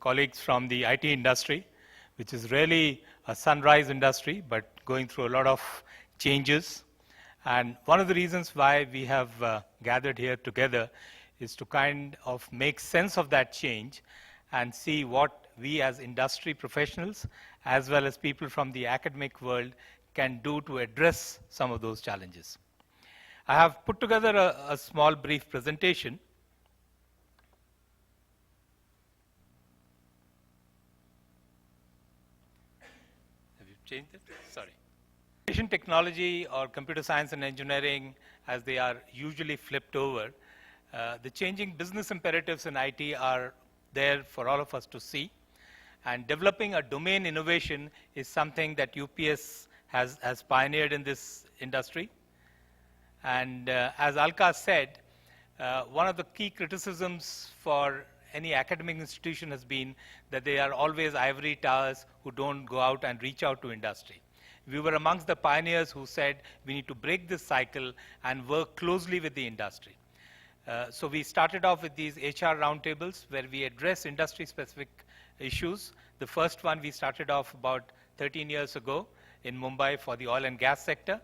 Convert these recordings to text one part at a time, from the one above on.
colleagues from the IT industry, which is really a sunrise industry, but going through a lot of changes. And one of the reasons why we have gathered here together is to kind of make sense of that change and see what we as industry professionals, as well as people from the academic world, can do to address some of those challenges. I have put together a small brief presentation. Have you changed it? Sorry. Information technology or computer science and engineering, as they are usually flipped over, the changing business imperatives in IT are there for all of us to see. And developing a domain innovation is something that UPS has pioneered in this industry. And as Alka said, one of the key criticisms for any academic institution has been that they are always ivory towers who don't go out and reach out to industry. We were amongst the pioneers who said we need to break this cycle and work closely with the industry. So we started off with these HR roundtables where we address industry-specific issues. The first one we started off about 13 years ago in Mumbai for the oil and gas sector,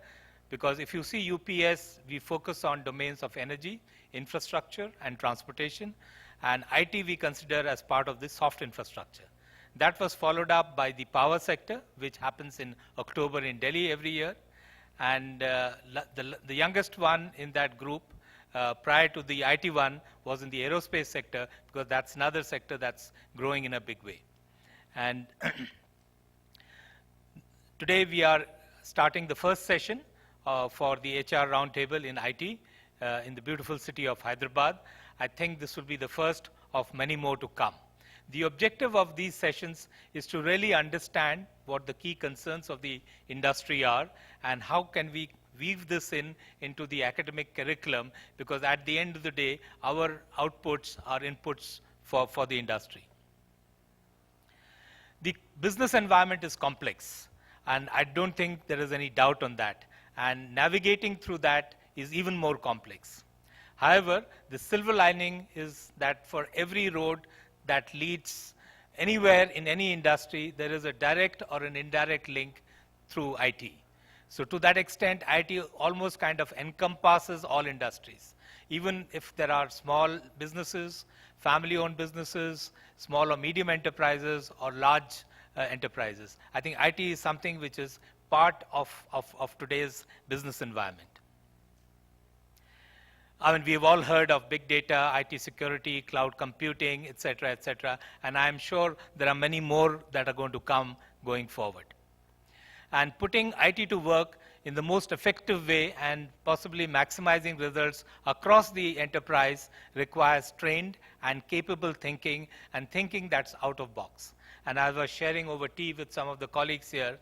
because if you see UPS, we focus on domains of energy, infrastructure, and transportation, and IT we consider as part of the soft infrastructure. That was followed up by the power sector, which happens in October in Delhi every year, and the youngest one in that group prior to the IT one was in the aerospace sector, because that's another sector that's growing in a big way. And today we are starting the first session for the HR roundtable in IT in the beautiful city of Hyderabad. I think this will be the first of many more to come. The objective of these sessions is to really understand what the key concerns of the industry are and how can we weave this into the academic curriculum, because at the end of the day, our outputs are inputs for the industry. The business environment is complex, and I don't think there is any doubt on that. And navigating through that is even more complex. However, the silver lining is that for every road that leads anywhere in any industry, there is a direct or an indirect link through IT. So to that extent, IT almost kind of encompasses all industries. Even if there are small businesses, family-owned businesses, small or medium enterprises, or large enterprises, I think IT is something which is part of today's business environment. I mean, we've all heard of big data, IT security, cloud computing, et cetera, and I'm sure there are many more that are going to come going forward. And putting IT to work in the most effective way and possibly maximizing results across the enterprise requires trained and capable thinking, and thinking that's out of box. And I was sharing over tea with some of the colleagues here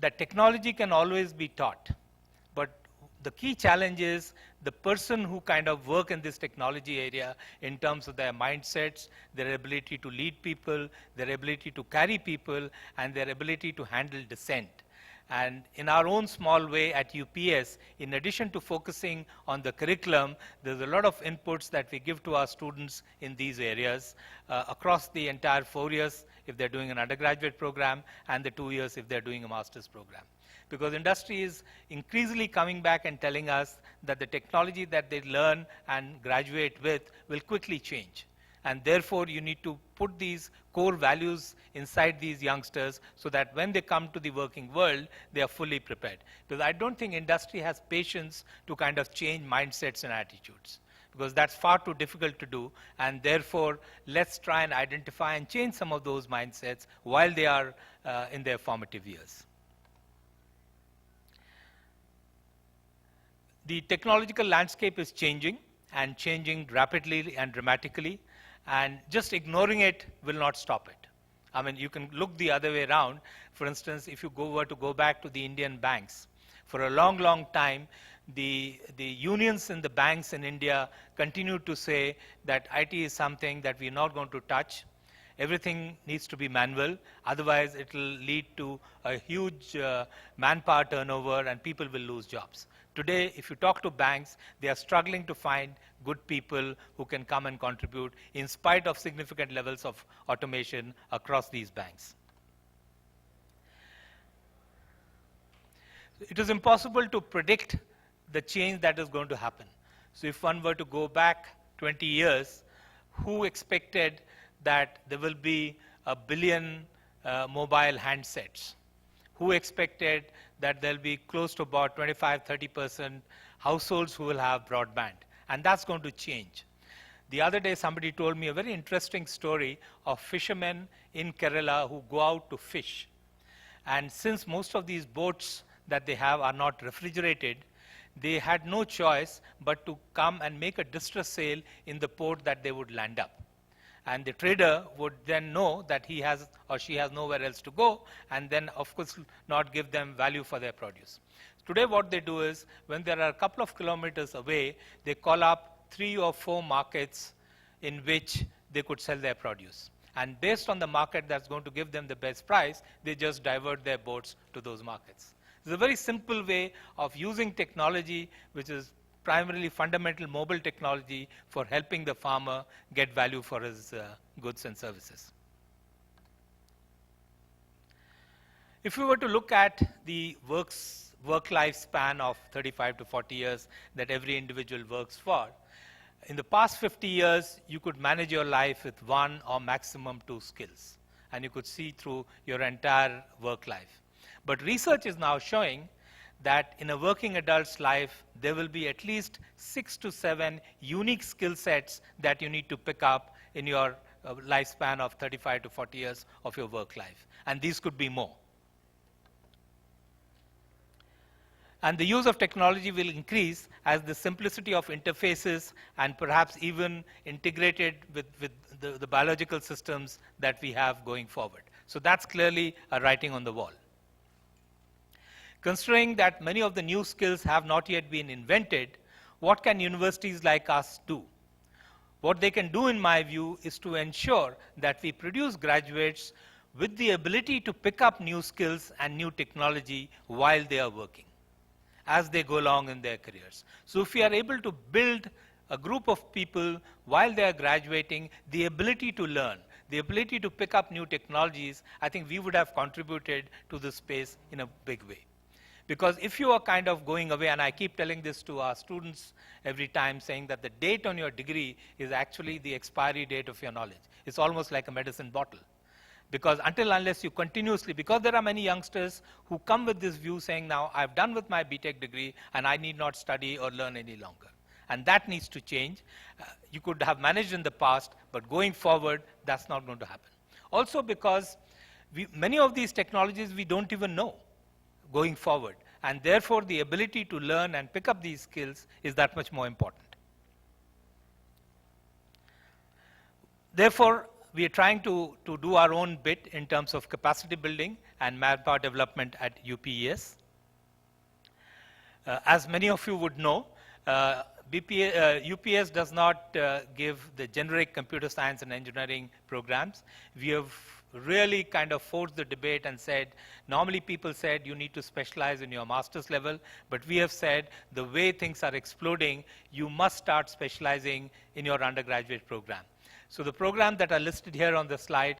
that technology can always be taught, but the key challenge is the person who kind of work in this technology area in terms of their mindsets, their ability to lead people, their ability to carry people, and their ability to handle dissent. And in our own small way at UPS, in addition to focusing on the curriculum, there's a lot of inputs that we give to our students in these areas across the entire 4 years if they're doing an undergraduate program, and the 2 years if they're doing a master's program. Because industry is increasingly coming back and telling us that the technology that they learn and graduate with will quickly change. And therefore, you need to put these core values inside these youngsters so that when they come to the working world, they are fully prepared. Because I don't think industry has patience to kind of change mindsets and attitudes, because that's far too difficult to do. And therefore, let's try and identify and change some of those mindsets while they are in their formative years. The technological landscape is changing, and changing rapidly and dramatically, and just ignoring it will not stop it. I mean, you can look the other way around. For instance, if you were to go back to the Indian banks, for a long, long time, the unions in the banks in India continued to say that IT is something that we're not going to touch. Everything needs to be manual, otherwise it will lead to a huge manpower turnover and people will lose jobs. Today, if you talk to banks, they are struggling to find good people who can come and contribute in spite of significant levels of automation across these banks. It is impossible to predict the change that is going to happen. So if one were to go back 20 years, who expected that there will be a billion mobile handsets? Who expected that there will be close to about 25–30% households who will have broadband? And that's going to change. The other day, somebody told me a very interesting story of fishermen in Kerala who go out to fish. And since most of these boats that they have are not refrigerated, they had no choice but to come and make a distress sale in the port that they would land up. And the trader would then know that he has or she has nowhere else to go, and then, of course, not give them value for their produce. Today, what they do is, when they are a couple of kilometers away, they call up 3 or 4 markets in which they could sell their produce. And based on the market that's going to give them the best price, they just divert their boats to those markets. It's a very simple way of using technology, which is primarily fundamental mobile technology, for helping the farmer get value for his goods and services. If we were to look at the work-life span of 35 to 40 years that every individual works for, in the past 50 years, you could manage your life with 1 or maximum 2 skills, and you could see through your entire work life. But research is now showing that in a working adult's life, there will be at least 6 to 7 unique skill sets that you need to pick up in your lifespan of 35 to 40 years of your work life. And these could be more. And the use of technology will increase as the simplicity of interfaces and perhaps even integrated with the biological systems that we have going forward. So that's clearly a writing on the wall. Considering that many of the new skills have not yet been invented, what can universities like us do? What they can do, in my view, is to ensure that we produce graduates with the ability to pick up new skills and new technology while they are working, as they go along in their careers. So if we are able to build a group of people while they are graduating, the ability to learn, the ability to pick up new technologies, I think we would have contributed to this space in a big way. Because if you are kind of going away, and I keep telling this to our students every time, saying that the date on your degree is actually the expiry date of your knowledge. It's almost like a medicine bottle. Because unless you continuously, because there are many youngsters who come with this view saying, now I've done with my BTech degree and I need not study or learn any longer. And that needs to change. You could have managed in the past, but going forward, that's not going to happen. Also because many of these technologies we don't even know going forward. And therefore, the ability to learn and pick up these skills is that much more important. Therefore, we are trying to do our own bit in terms of capacity building and manpower development at UPES. As many of you would know, UPES does not give the generic computer science and engineering programs. We have really kind of forced the debate and said, normally people said you need to specialize in your master's level, but we have said the way things are exploding, you must start specializing in your undergraduate program. So the programs that are listed here on the slide